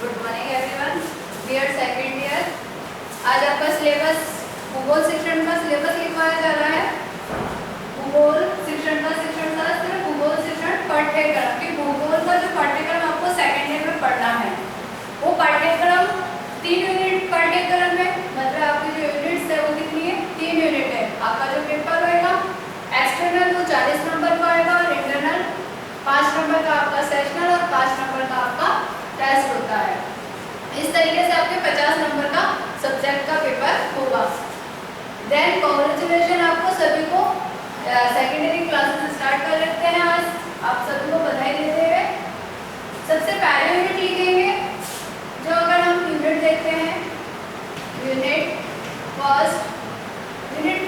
Good morning everyone, dear second year. आज आपका syllabus भूगोल शिक्षण का सिलेबस लिखवाया जा रहा है। भूगोल शिक्षण का शिक्षण शास्त्र, भूगोल शिक्षण पाठ्यक्रम की भूगोल का जो पाठ्यक्रम आपको सेकंड ईयर में पढ़ना है वो पाठ्यक्रम 3 यूनिट पाठ्यक्रम है। मतलब आपकी जो यूनिट्स है वो कितनी है? 3 यूनिट है। आपका जो पेपर होगा एक्सटर्नल वो 40 नंबर का आएगा और इंटरनल 5 नंबर का आपका सेशनल और 5 नंबर का आपका टेस्ट होता है। इस तरीके से आपके 50 नंबर का सब्जेक्ट का पेपर होगा। देन कांग्रेचुलेशन, आपको सभी को सेकेंडरी क्लासेस स्टार्ट कर रखते हैं। आज आप सभी को बधाई देते हुए सबसे पहले यूनिट लिखेंगे। जो अगर हम यूनिट देखते हैं यूनिट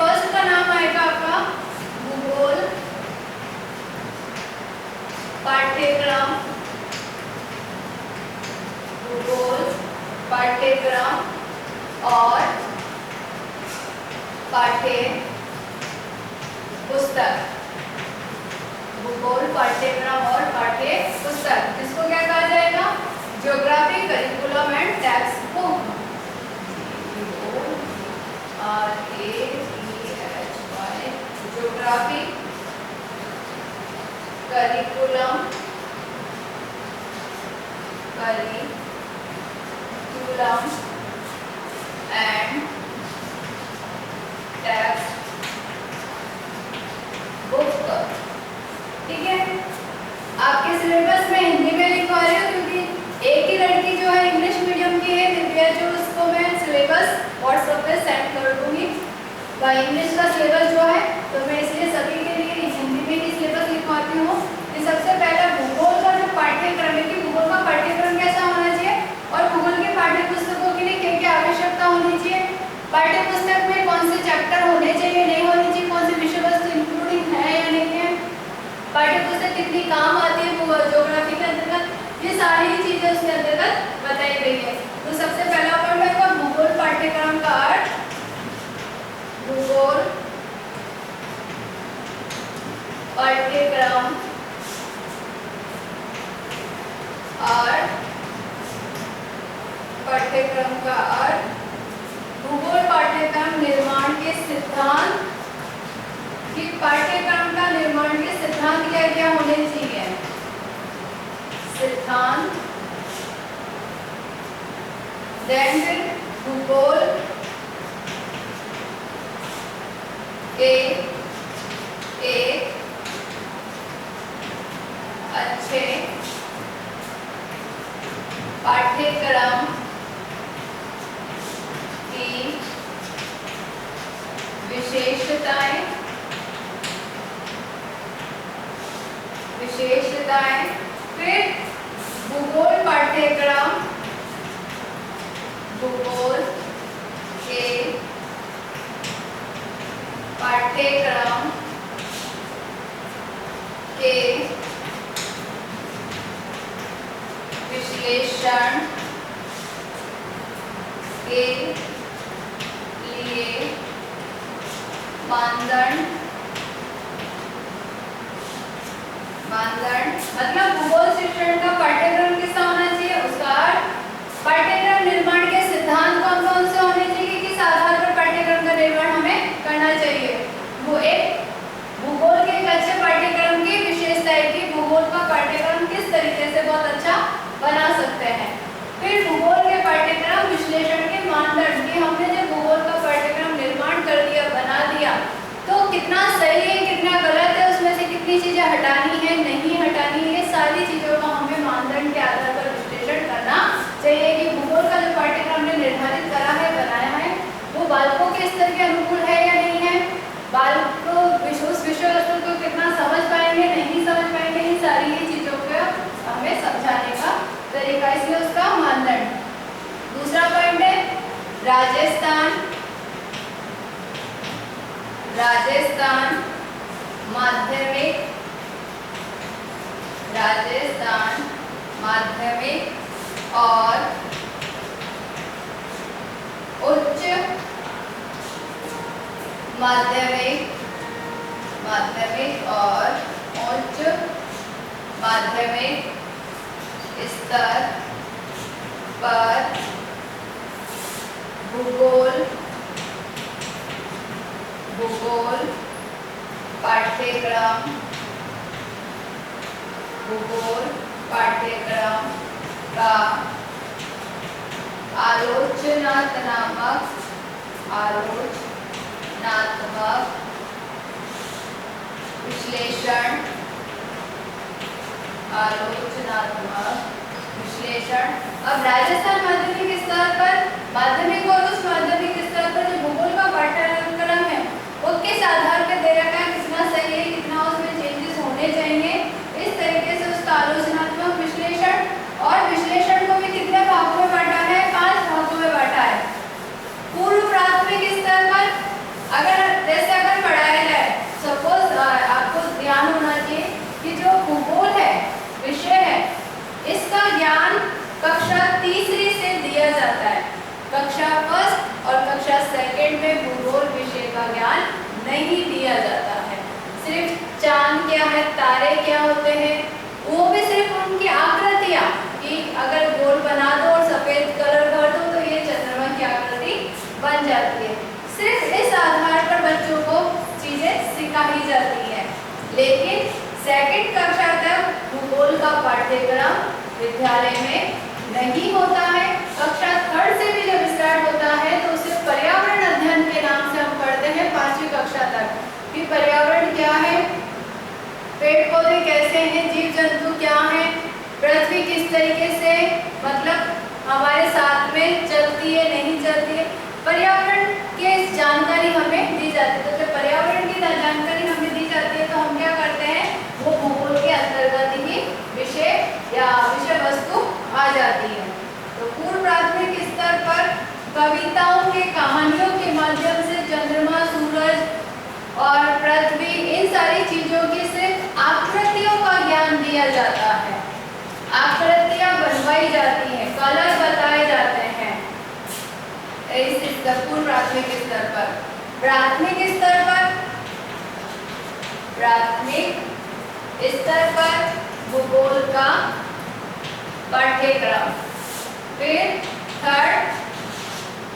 फर्स्ट का नाम आएगा आपका भूगोल पाठ्यक्रम। भूगोल पाठ्यक्रम और पाठ्य पुस्तक। भूगोल पाठ्यक्रम और पाठ्य पुस्तक, जिसको क्या कहा जाएगा? Geography curriculum and text book. Geography curriculum and text book. ठीक है, आपके सिलेबस में हिंदी में लिखवा रही हूँ क्योंकि एक ही लड़की जो है इंग्लिश मीडियम की है दिव्या, जो उसको मैं सिलेबस व्हाट्सएप पे सेंड कर दूंगी। इंग्लिश का सिलेबस जो है तो मैं इसलिए सभी के लिए हिंदी में ही सिलेबस लिखवाती हूँ कि सबसे पहले भूगोल का जो पाठ्यक्रम है कि भूगोल का पाठ्यक्रम कैसा होना चाहिए और भूगोल के पाठ्य पुस्तकों के लिए क्या क्या आवश्यकता होनी चाहिए, पाठ्य पुस्तक में कौन से चैप्टर होने चाहिए नहीं होने चाहिए, कौन सी विषय वस्तु इंक्लूडिंग है या नहीं है, पाठ्य पुस्तक कितनी काम आती है ज्योग्राफी के अंतर्गत, ये सारी चीजें उसके अंतर्गत बताई गई है। तो सबसे पहला पॉइंट है भूगोल पाठ्यक्रम का अर्थ। भूगोल पाठ्यक्रम और पाठ्यक्रम का अर्थ भूगोल पाठ्यक्रम निर्माण के सिद्धांत कि पाठ्यक्रम का निर्माण के सिद्धांत क्या क्या होने चाहिए। सिद्धांत देन भूगोल के एक अच्छे पाठ्यक्रम की विशेषताएं फिर भूगोल पाठ्यक्रम भूगोल के पाठ्यक्रम के विश्लेषण के लिए मानदंड मतलब भूगोल शिक्षण का पाठ्यक्रम कितना होना चाहिए, उसका पाठ्यक्रम निर्माण के सिद्धांत कौन कौन से होने चाहिए, किस आधार पर पाठ्यक्रम का निर्माण हमें करना चाहिए। वो एक भूगोल के एक अच्छे पाठ्यक्रम की विशेषता है कि भूगोल का पाठ्यक्रम किस तरीके से बहुत अच्छा बना सकते हैं। फिर भूगोल के पाठ्यक्रम विश्लेषण के मानदंड कि हमने जब भूगोल का पाठ्यक्रम निर्माण कर दिया, बना दिया, तो कितना सही है कितना गलत है, उसमें से कितनी चीजें हटानी है नहीं हटानी है, ये सारी चीजों का हमें मानदंड के आधार पर विश्लेषण करना चाहिए कि भूगोल का जो पाठ्यक्रम हमने निर्धारित करा है, बनाया है, वो बालकों के स्तर के अनुकूल है या नहीं है, बालक उस विषय वस्तु को कितना समझ पाएंगे नहीं समझ पाएंगे, ये सारी ही चीजों को हमें समझाने का तरीका, इसलिए उसका मानदंड। दूसरा पॉइंट है राजस्थान माध्यमिक और उच्च माध्यमिक और उच्च माध्यमिक स्तर भूगोल पाठ्यक्रम, भूगोल पाठ्यक्रम का आलोचनात्मक विश्लेषण, अब राजस्थान माध्यमिक स्तर पर, माध्यमिक और उच्च माध्यमिक स्तर पर जो भूगोल का पाठ्यक्रम है वो किस आधार पर दे रखा है, कितना सही है, कितना उसमें चेंजेस होने चाहिए, इस तरीके से उसका आलोचनात्मक विश्लेषण, और विश्लेषण को भी कितने भागों में बांटा है, 5 भागों में बांटा है। पूर्व प्राथमिक स्तर पर अगर पढ़ाया जाए, सपोज आपको ध्यान होना चाहिए कि जो भूगोल है, विषय है, इसका ज्ञान कक्षा तीसरी से दिया जाता है। कक्षा फर्स्ट और कक्षा सेकंड में भूगोल विषय का ज्ञान नहीं दिया जाता है। सिर्फ चांद क्या है, तारे क्या होते हैं, वो भी सिर्फ उनकी आकृतियां, कि अगर गोल बना दो और सफेद कलर कर दो तो ये चंद्रमा की आकृति बन जाती है। सिर्फ इस आधार पर बच्चों को चीजें सिखाई जाती है। लेकिन सेकंड कक्षा तक भूगोल का पाठ्यक्रम विद्यालय में नहीं होता है। कक्षा थर्ड से भी जब स्टार्ट होता है तो उसे पर्यावरण अध्ययन के नाम से हम पढ़ते हैं 5वीं कक्षा तक, कि पर्यावरण क्या है, पेड़ पौधे कैसे हैं, जीव जंतु क्या हैं, पृथ्वी किस तरीके से मतलब हमारे साथ में चलती है, नहीं चलती है, पर्यावरण की जानकारी हमें दी जाती है। तो जब पर्यावरण की जानकारी हमें दी जाती है तो हम क्या करते हैं, वो भूगोल के अंतर्गत ही विषय या विषय वस्तु आ जाती है। तो पूर्व प्राथमिक स्तर पर कविताओं के, कहानियों के माध्यम से चंद्रमा, सूरज और पृथ्वी, इन सारी चीजों की सिर्फ आकृतियों का ज्ञान दिया जाता है। आकृतियां बनवाई जाती हैं, कलर बताए जाते हैं। इस पूर्व प्राथमिक स्तर पर, प्राथमिक स्तर पर भूगोल का पाठ्यक्रम। फिर थर्ड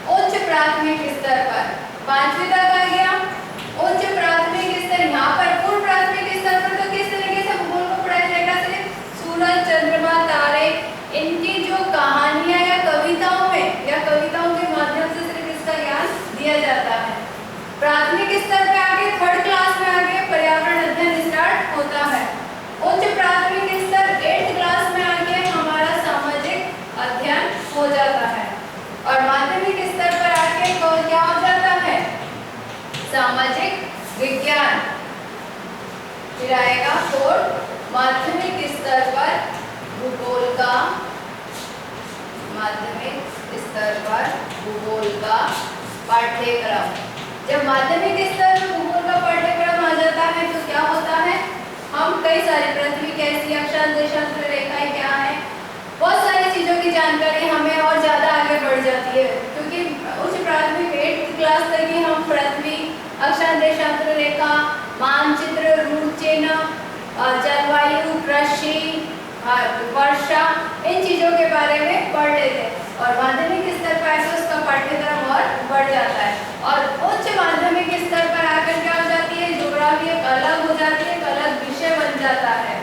उच्च प्राथमिक स्तर पर, 5वीं तक आ गया। उच्च प्राथमिक स्तर, यहाँ पर पूर्व प्राथमिक स्तर पर तो किस तरीके से भूगोल को पढ़ाया जाएगा, सिर्फ सूरज, चंद्रमा, तारे, इनकी जो कहानियां या कविताओं में या कविताओं के माध्यम से सिर्फ इसका ज्ञान दिया जाता है। प्राथमिक स्तर पे आगे थर्ड क्लास में आगे पर्यावरण अध्ययन स्टार्ट होता है। उच्च प्राथमिक स्तर 8th क्लास में आगे हमारा सामाजिक अध्ययन हो जाता है, और माध्यमिक स्तर पर आगे क्या हो जाता है, सामाजिक विज्ञान। फिर आएगा फोर्थ, माध्यमिक स्तर पर भूगोल का, माध्यमिक स्तर पर भूगोल का पाठ्यक्रम। जब माध्यमिक स्तर पर भूगोल का पाठ्यक्रम आ जाता है तो क्या होता है, हम कई सारी, पृथ्वी कैसी, अक्षांश देशांतर रेखाएं क्या है, बहुत सारी चीजों की जानकारी हमें और ज्यादा आगे बढ़ जाती है। क्योंकि उच्च प्राथमिक 8th क्लास तक ही हम पृथ्वी, अक्षांश देशांतर रेखा, मानचित्र, रूट चिन्ह, जलवायु, कृषि, वर्षा, इन चीजों के बारे में पढ़ लेते हैं। और माध्यमिक स्तर पर आकर उसका पाठ्यक्रम और बढ़ जाता है। और उच्च माध्यमिक स्तर पर आकर क्या हो जाती है, ज्योग्राफी एक अलग हो जाती है, एक अलग विषय बन जाता है।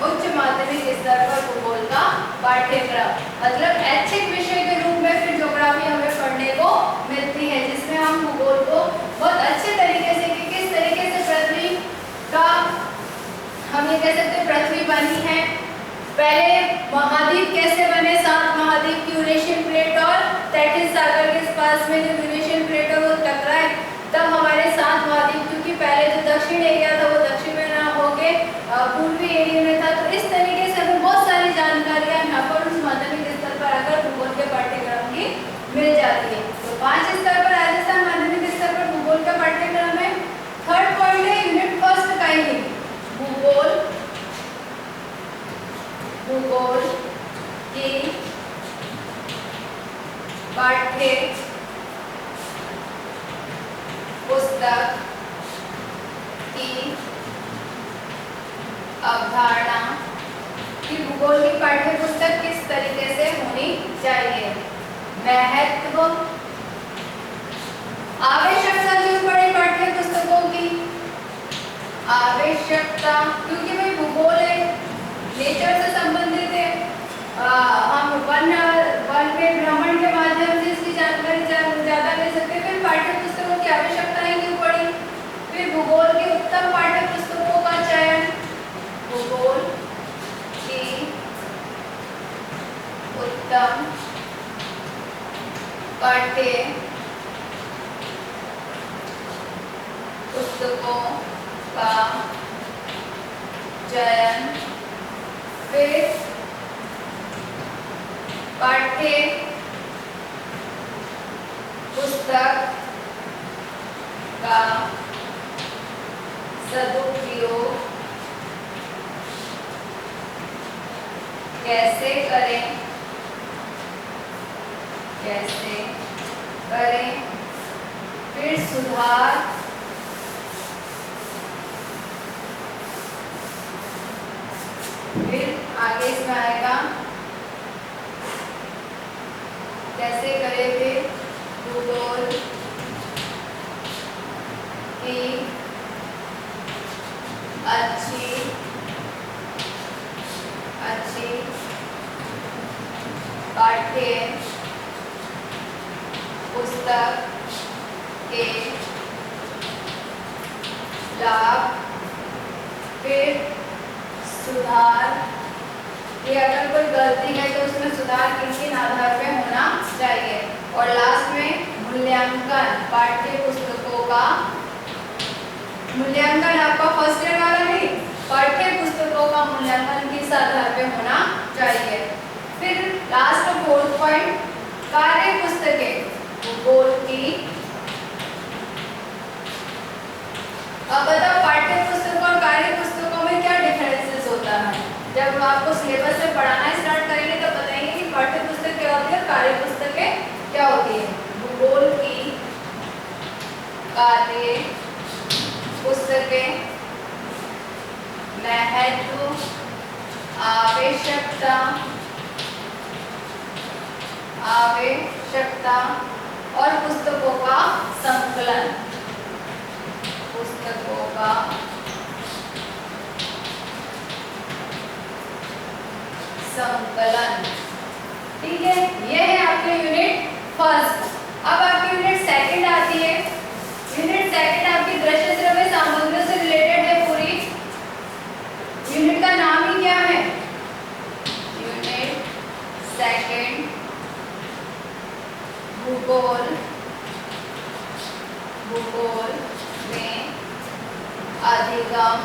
उच्च माध्यमिक स्तर पर भूगोल का पाठ्यक्रम मतलब ऐच्छिक विषय के रूप में फिर ज्योग्राफी हमें पढ़ने को मिलती है, जिसमें हम भूगोल को बहुत अच्छे तरीके से, कि किस तरीके से पृथ्वी का, हम ये कह सकते हैं पृथ्वी बनी है, पहले महाद्वीप कैसे बने, 7 महाद्वीप की यूरेशियन प्लेट और तैथिस सागर के पास में जब यूरेशियन प्लेट और वो टकराए तब हमारे 7 महाद्वीप, क्योंकि पहले जो दक्षिण एरिया था वो दक्षिण में ना होके पूर्वी एरिया में था। तो इस तरीके से हमें बहुत सारी जानकारियां यहाँ पर उस माध्यमिक स्तर पर आकर भूगोल के पाठ्यक्रम की मिल जाती है। तो 5 स्तर पर राजस्थान माध्यमिक स्तर पर भूगोल का पाठ्यक्रम है। थर्ड पॉइंट है यूनिट फर्स्ट का ही भूगोल की पाठ्य पुस्तक की अवधारणा कि भूगोल की पाठ्य पुस्तक किस तरीके से होनी चाहिए। महत्व, आवश्यकता जो पड़े पाठ्य पुस्तकों की, आवश्यकता क्योंकि भाई भूगोल है, नेचर से संबंधित है, हम वन में भ्रमण के माध्यम से इसकी जानकारी ज्यादा ले सकते हैं। फिर पाठ्य पुस्तकों की आवश्यकताएं क्यों पड़ी, फिर भूगोल के उत्तम पाठ्य पुस्तकों का चयन, भूगोल की उत्तम पाठ्य पुस्तकों का चयन, फिर पाठ्य पुस्तक का सदुपयोग कैसे करें, फिर सुधार, फिर आगे इसमें आएगा कैसे करें, फिर भूगोल की अच्छी पाठ्य पुस्तक के लाभ, फिर सुधार, कि अगर कोई गलती है तो उसमें सुधार किन आधार पे होना चाहिए, और लास्ट में मूल्यांकन, पाठ्य पुस्तकों का मूल्यांकन आपका फर्स्ट ईयर वाला नहीं, पाठ्य पुस्तकों का मूल्यांकन किस आधार पे होना चाहिए। फिर लास्ट फोर्थ पॉइंट, कार्य पुस्तकें, भूगोल की, अब बताओ पाठ्य पुस्तकों और कार्य पुस्तकों में क्या डिफरेंसेस होता है। जब आपको सिलेबस में पढ़ाना स्टार्ट करेंगे तो बताएंगे कि पाठ्य पुस्तक क्या होती है, कार्य पुस्तकें क्या होती है। भूगोल की कार्य पुस्तकें महत्व, आवश्यकता और पुस्तकों का संकलन, ठीक है। ये है आपके यूनिट फर्स्ट। अब आपकी यूनिट सेकंड आती है। यूनिट सेकंड आपकी दृश्य श्रव्य सामग्रियों से रिलेटेड है पूरी। यूनिट का नाम ही क्या है, यूनिट सेकंड भूगोल में अधिगम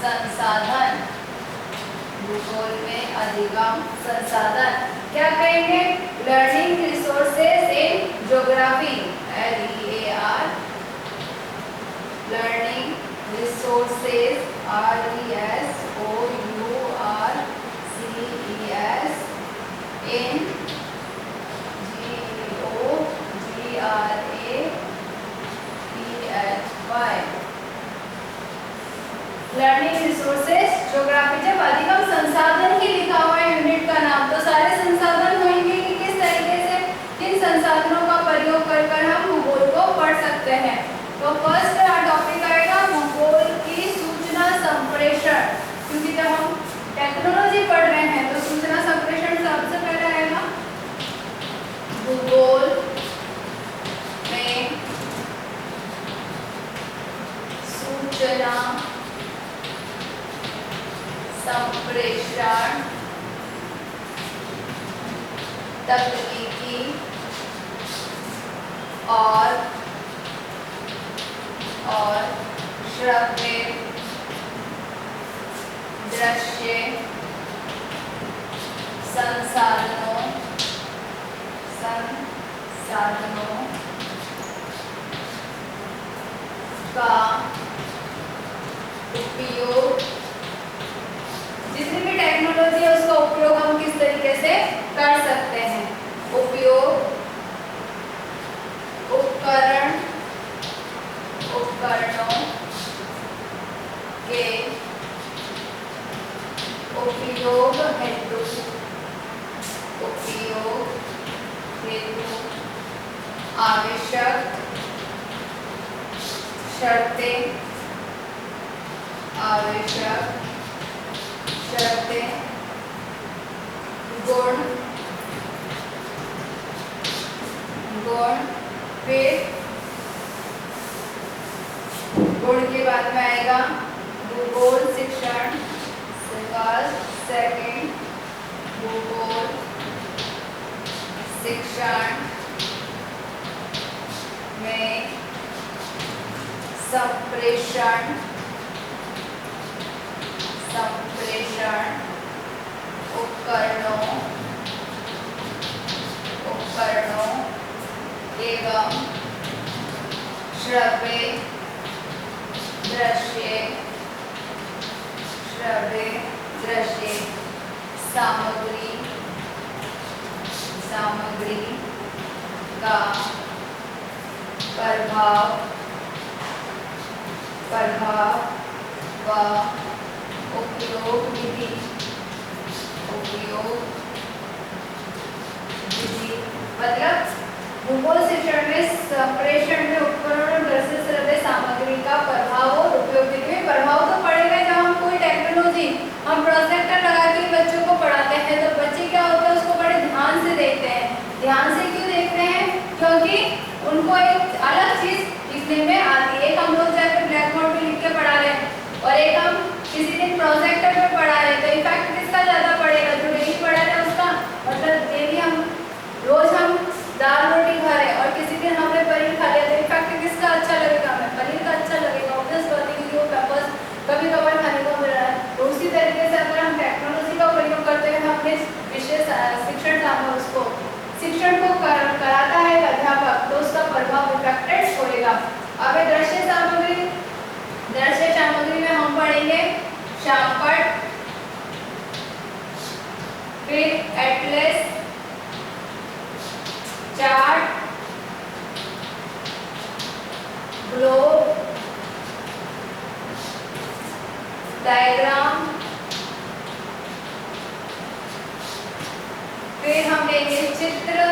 संसाधन, भूगोल में अधिगम संसाधन क्या कहेंगे, learning resources in geography, LEAR, learning resources RESOURCES in GEOGRAPHY, learning resources geography. जब अधिगम संसाधन की लिखा हुआ है यूनिट का नाम, तो सारे संसाधन होंगे कि किस तरीके से किन संसाधनों का प्रयोग कर हम भूगोल को पढ़ सकते हैं। तो फर्स्ट टॉपिक आएगा भूगोल की सूचना संप्रेषण, क्योंकि जब हम टेक्नोलॉजी पढ़ रहे हैं तो सूचना संप्रेषण सबसे पहले आएगा। भूगोल में सूचना संप्रेषण तकनीकी और श्रव्य दृश्य संसाधनों का उपयोग, जितनी भी टेक्नोलॉजी है उसका उपयोग हम किस तरीके से कर सकते हैं। उपयोग, उपकरणों के उपयोग आवश्यक शर्तें, आवश्यक शर्तें, गुण, गुण, फिर गुण के बाद में आएगा भूगोल शिक्षण, सेकंड भूगोल शिक्षण में संप्रेषण, संप्रेषण उपकरणों, उपकरणों एवं श्रव्य दृश्य, श्रव्य दृश्य सामग्री, सामग्री का प्रभाव, प्रभाव व उपयोग विधि, उपयोग विधि। मतलब भूगोल शिक्षण में संप्रेषण में उपकरण दृश्य श्रव्य सामग्री का प्रभाव और उपयोग विधि में प्रभाव तो पड़ेगा। जब हम कोई टेक्नोलॉजी हम प्रोजेक्टर लगा के बच्चों को पढ़ाते हैं तो बच्चे क्या होता है उसको बड़े ध्यान से देखते हैं। ध्यान से क्यों देखते हैं? क्योंकि उनको एक अलग चीज लिखने में आती है। एक हम लोग जाकर ब्लैक बोर्ड पे लिख के पढ़ा रहे हैं और एक हम किसी दिन प्रोजेक्टर पे पढ़ा रहे हैं, तो इफेक्ट किसका ज्यादा पड़ेगा? जो डेली पढ़ा रहे हैं उसका। मतलब डेली हम रोज हम दाल रोटी खा रहे हैं और किसी दिन हमने पनीर खा लिया, तो इफेक्ट किसका अच्छा लगेगा? हमें पनीर का अच्छा लगेगा, ऑब्वियस बात है, क्योंकि वो पेपर्स कभी कभार खाने को मिल रहा है। तो उसी तरीके से अगर हम टेक्नोलॉजी का प्रयोग करते हैं अपने विशेष शिक्षण सामग्री उसको शिक्षण को कराता है अध्यापक, तो उसका प्रभाव इफेक्टेड होएगा। अब दृश्य सामग्री, दृश्य सामग्री में हम पढ़ेंगे शामपट, फिर एटलस, चार्ट, ग्लोब, डायग्राम, फिर हम लेंगे चित्र,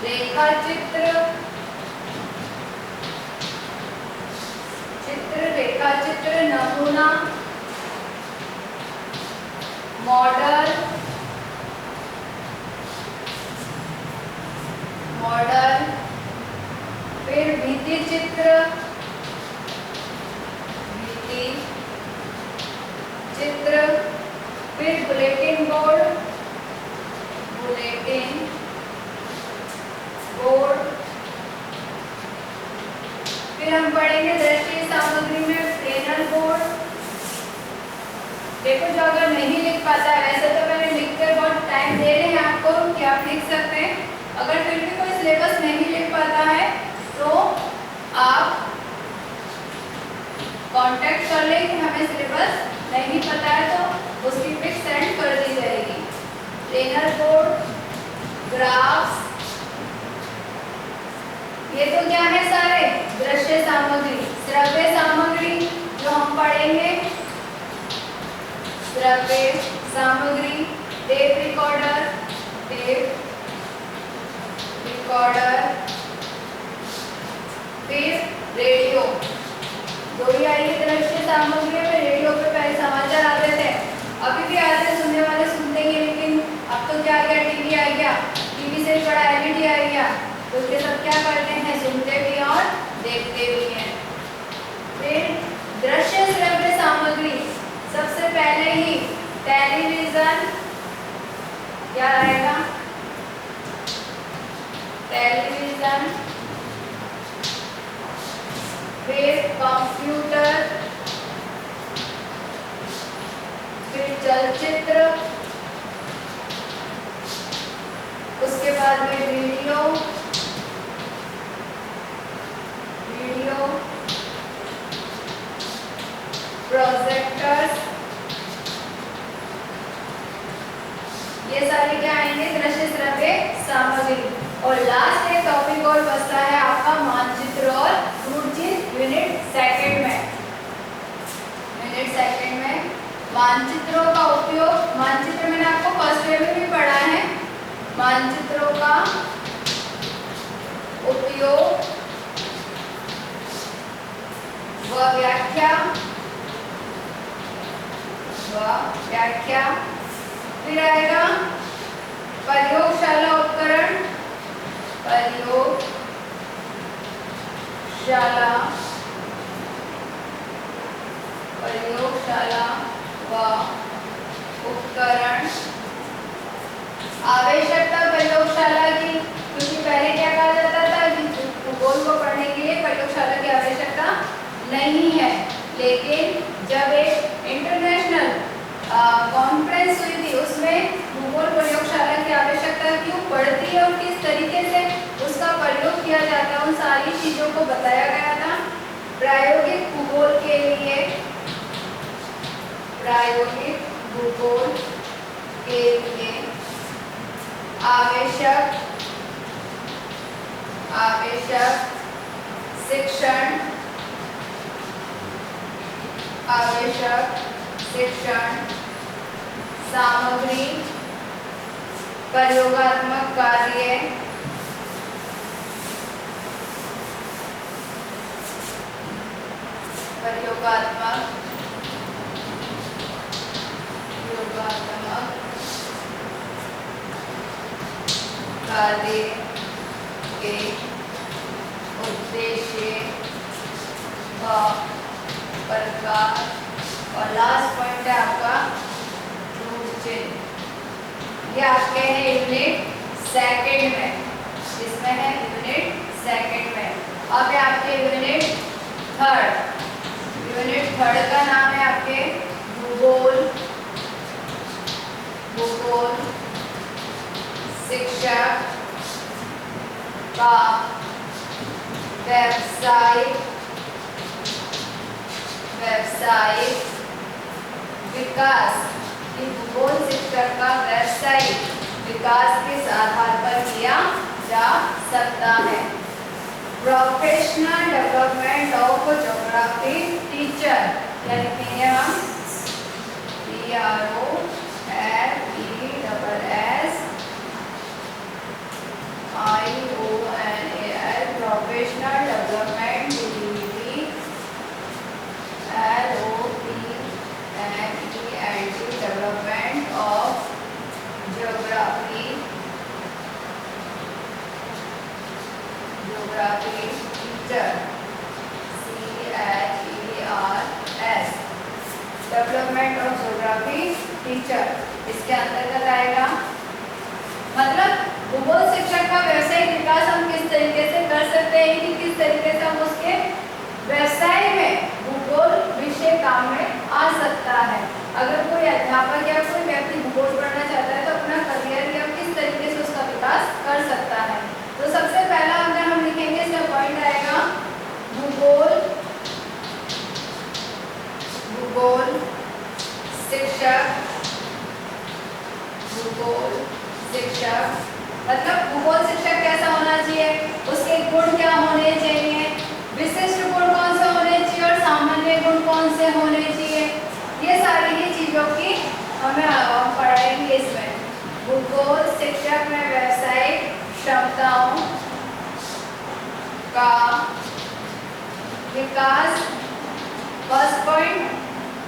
रेखा चित्र, चित्र रेखा चित्र, नमूना, मॉडल, मॉडल, फिर भित्ति चित्र, भित्ति चित्र, फिर बुलेटिन बोर्ड, बुलेटिन बोर्ड, फिर हम पढ़ेंगे दृश्य सामग्री में पैनल बोर्ड। देखो जो अगर नहीं लिख पाता है, वैसे तो मैंने लिख कर बहुत टाइम दे रहे हैं आपको कि आप लिख सकते हैं। अगर फिर भी कोई सिलेबस नहीं लिख पाता है तो आप कांटेक्ट कर लें कि हमें सिलेबस नहीं पता है, तो उसकी पिक सेंड कर दी जाएगी। प्लेनर बोर्ड, ग्राफ्स, ये तो क्या है सारे दृश्य सामग्री। श्रव्य सामग्री जो हम पढ़ेंगे, श्रव्य सामग्री टेप रिकॉर्डर, टेप रिकॉर्डर, फिर रेडियो। दो ही आई है दृश्य सामग्री में। रेडियो पे पहले समाचार आते थे, अभी भी आते हैं, सुनने वाले सुनते ही, लेकिन अब तो क्या आ गया, टीवी आ गया, टीवी से बड़ा एलईडी आ गया, तो ये सब क्या करते हैं, सुनते भी और देखते भी हैं। फिर दृश्य श्रव्य सामग्री, सबसे पहले ही टेलीविजन, क्या रहेगा, टेलीविजन, फिर कंप्यूटर, फिर चलचित्र, उसके बाद में वीडियो, वीडियो, प्रोजेक्टर्स, ये सारे क्या आएंगे दृश्य श्रव्य सामग्री। और लास्ट एक टॉपिक और बचता है आपका मानचित्र और रूट चीज मिनट सेकंड में। मिनट सेकंड में मानचित्रों का उपयोग, मानचित्र मैंने आपको फर्स्ट ईयर में भी पढ़ा है। मानचित्रों का उपयोग व व्याख्या। फिर आएगा प्रयोगशाला उपकरण, प्रयोगशाला व उपकरण। आवश्यकता प्रयोगशाला की, क्योंकि पहले क्या कहा जाता था कि भूगोल को पढ़ने के लिए प्रयोगशाला की आवश्यकता नहीं है, लेकिन जब एक इंटरनेशनल कॉन्फ्रेंस हुई थी उसमें भूगोल प्रयोगशाला की आवश्यकता क्यों पड़ती है और किस तरीके से उसका प्रयोग किया जाता है, उन सारी चीजों को बताया गया था। प्रायोगिक भूगोल के लिए आवश्यक शिक्षण सामग्री, प्रयोगात्मक कार्य, कार्य के उद्देश्य व प्रकार। और लास्ट पॉइंट है आपका रूट चिन्ह। ये आपके हैं यूनिट सेकंड में, इसमें है यूनिट सेकंड में। अब ये आपके यूनिट थर्ड का नाम है आपके भूगोल शिक्षक का व्यावसायिक विकास। कि भूगोल शिक्षक का व्यावसायिक विकास किस आधार पर किया जा सकता है। Professional development of geography teacher, क्या लिखेंगे हम, PROFESSIONAL professional development development of geography teacher, CHERS, development of geography teacher इसके अंतर्गत आएगा। मतलब भूगोल शिक्षक का व्यवसायिक विकास हम किस तरीके से कर सकते हैं कि किस तरीके से हम उसके व्यवसाय में भूगोल विषय काम में आ सकता है। अगर कोई अध्यापक या कोई व्यक्ति भूगोल पढ़ना चाहता है तो अपना करियर या किस तरीके से उसका विकास कर सकता है। तो सबसे पहला अगर हम लिखेंगे इसका पॉइंट आएगा भूगोल शिक्षक मतलब भूगोल शिक्षक कैसा होना चाहिए, उसके गुण क्या होने चाहिए, विशिष्ट गुण कौन से होने चाहिए और सामान्य गुण कौन से होने चाहिए। ये सारी ही चीजों की हमें पढ़ाएंगे इसमें। भूगोल शिक्षक में व्यावसायिक क्षमताओं का विकास। फर्स्ट पॉइंट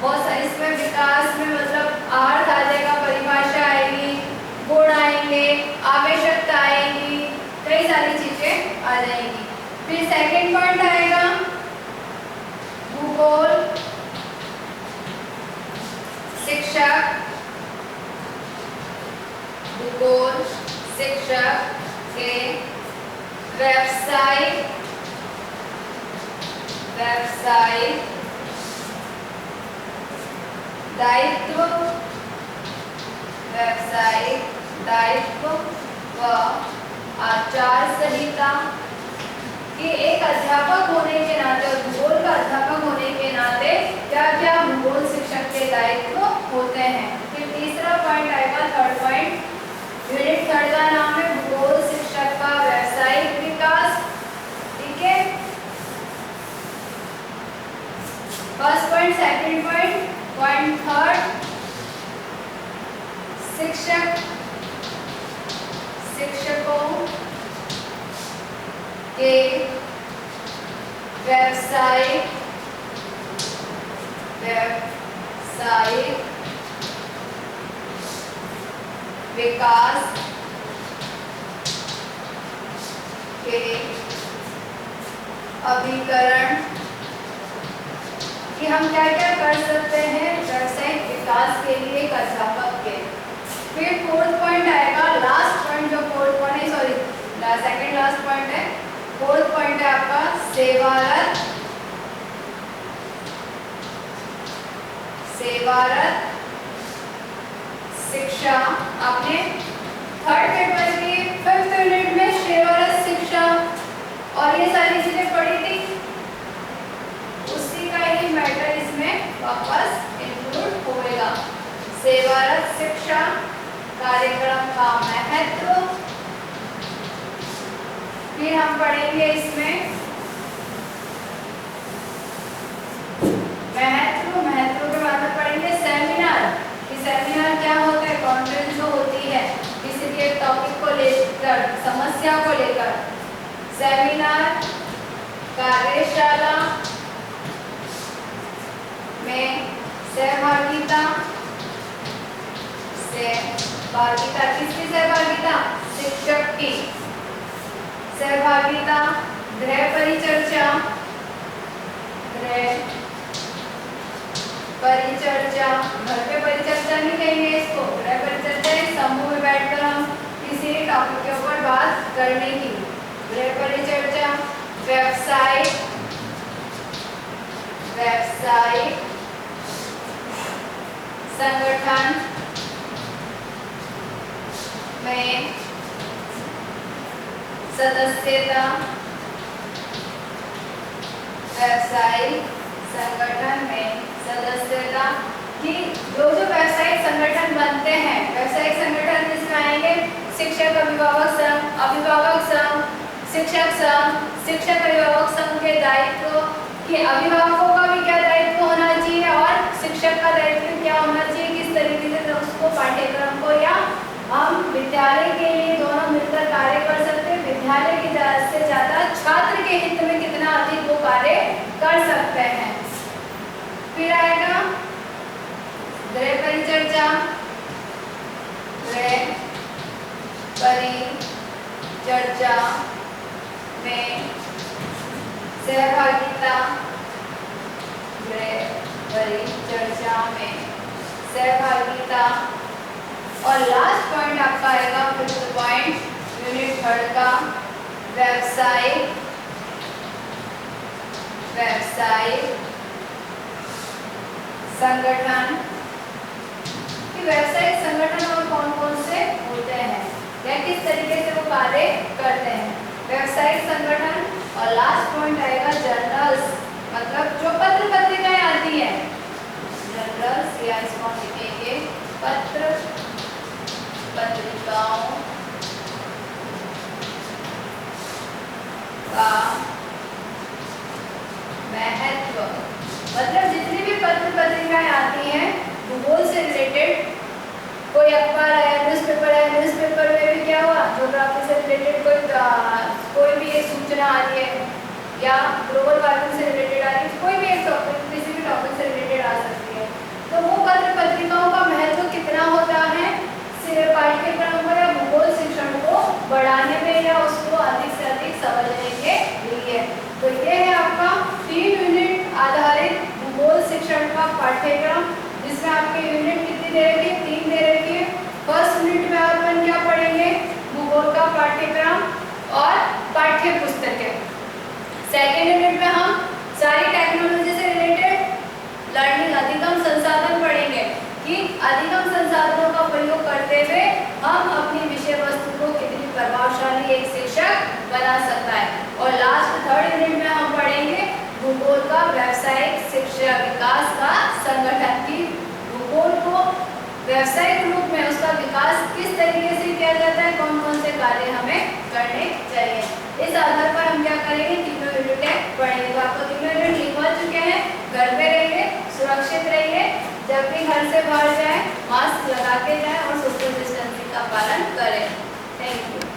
बहुत सारी, इसमें विकास में मतलब अर्थ आ जाएगा, परिभाषा आएगी, गुण आएंगे, आवश्यकता आएगी, कई सारी चीजें आ जाएंगी। फिर सेकंड पॉइंट आएगा भूगोल शिक्षक के व्यावसायिक दायित्व व आचार संहिता। कि एक अध्यापक होने के नाते और भूगोल का अध्यापक होने के नाते क्या क्या भूगोल शिक्षक के दायित्व होते हैं। फिर तीसरा पॉइंट आएगा, थर्ड पॉइंट, यूनिट थर्ड का नाम है भूगोल शिक्षक का व्यावसायिक विकास। ठीक है, first point, second point, point third, शिक्षकों के व्यावसायिक विकास के अभिकरण कि हम क्या क्या कर सकते हैं व्यावसायिक विकास के लिए एक अध्यापक के। फिर फोर्थ पॉइंट आएगा, लास्ट पॉइंट जो फोर्थ पॉइंट है, सॉरी सेकंड लास्ट पॉइंट है, फोर्थ पॉइंट है आपका सेवारत शिक्षा। आपने थर्ड पेपर की 5th यूनिट में सेवारत शिक्षा और ये सारी चीजें पढ़ी थी, उसी का ही मैटर इसमें वापस इंक्लूड होएगा। सेवारत शिक्षा कार्यक्रम का महत्व, फिर हम पढ़ेंगे इसमें महत्व के बाद में पढ़ेंगे सेमिनार कि सेमिनार क्या होता है, कॉन्फ्रेंस जो होती है किसी भी एक टॉपिक को लेकर, समस्या को लेकर। सेमिनार कार्यशाला में सहभागिता किसकी सहभागिता, शिक्षक की सहभागिता। गृह परिचर्चा घर पे परिचर्चा नहीं कहेंगे इसको, गृह परिचर्चा है समूह में बैठकर हम किसी टॉपिक के ऊपर बात करने की। गृह परिचर्चा व्यवसायिक संगठन में सदस्यता, व्यावसायिक संगठन में सदस्यता कि जो व्यावसायिक संगठन बनते हैं, व्यावसायिक संगठन जिसमें आएंगे शिक्षक अभिभावक संघ, शिक्षक संघ, शिक्षक अभिभावक संघ के दायित्व कि अभिभावकों का भी क्या दायित्व होना चाहिए और शिक्षक का दायित्व क्या होना चाहिए, किस तरीके से उसको पाठ्यक्रम को या हम विद्यालय के लिए दोनों मिलकर कार्य कर सकते हैं। विद्यालय की ज़्यादा से ज़्यादा छात्र के हित में कितना अधिक वो कार्य कर सकते हैं। फिर आएगा गृह परिचर्चा में सहभागिता, परिचर्चा में सहभागिता। और लास्ट पॉइंट आपका आएगा 5th पॉइंट यूनिट 3 का व्यावसायिक संगठन कि व्यावसायिक संगठन और कौन कौन से होते हैं या किस तरीके से वो कार्य करते हैं, व्यावसायिक संगठन। और लास्ट पॉइंट आएगा जर्नल्स, मतलब जो पत्र पत्रिकाएं आती हैं, जर्नल्स या इसको लिखेंगे पत्र पत्रिकाओं का महत्व, मतलब जितनी भी पत्र पत्रिकाएं आती हैं भूगोल से रिलेटेड, कोई अखबार आया, न्यूज़पेपर में भी क्या हुआ, ज्योग्राफी से रिलेटेड कोई भी एक सूचना आ रही है या ग्लोबल वार्मिंग से रिलेटेड आ रही है, कोई भी एक टॉपिक किसी भी टॉपिक से रिलेटेड आ सकती है। तो वो पत्र पत्रिकाओं का महत्व कितना होता है पाठ्यक्रम को या भूगोल शिक्षण को बढ़ाने में या उसको अधिक से अधिक समझने के लिए। तो ये है आपका 3 यूनिट आधारित भूगोल शिक्षण का पाठ्यक्रम, जिसमें आपके यूनिट कितनी दे रखी है, 3 दे रखी है। फर्स्ट यूनिट में अपन क्या पढ़ेंगे, भूगोल का पाठ्यक्रम और पाठ्य पुस्तकें। सेकेंड यूनिट में हम सारी टेक्नोलॉजी से रिलेटेड लर्निंग अधिगम संसाधन पढ़ेंगे कि अधिगम संसाधनों का प्रयोग करते हुए हम अपनी विषय वस्तु को कितनी प्रभावशाली एक शिक्षक बना सकता है। और लास्ट 3rd यूनिट में हम पढ़ेंगे भूगोल का व्यावसायिक शिक्षा विकास का संगठन की भूगोल को व्यावसायिक रूप में उसका विकास किस तरीके से किया जाता है, कौन कौन से कार्य हमें करने चाहिए। इस आधार पर हम क्या करेंगे, तीनों यूनिट पढ़ेंगे। तो आपको तीनों यूनिट लिखवा चुके हैं, घर पे रहिए, सुरक्षित रहिए, जब भी घर से बाहर जाए मास्क लगा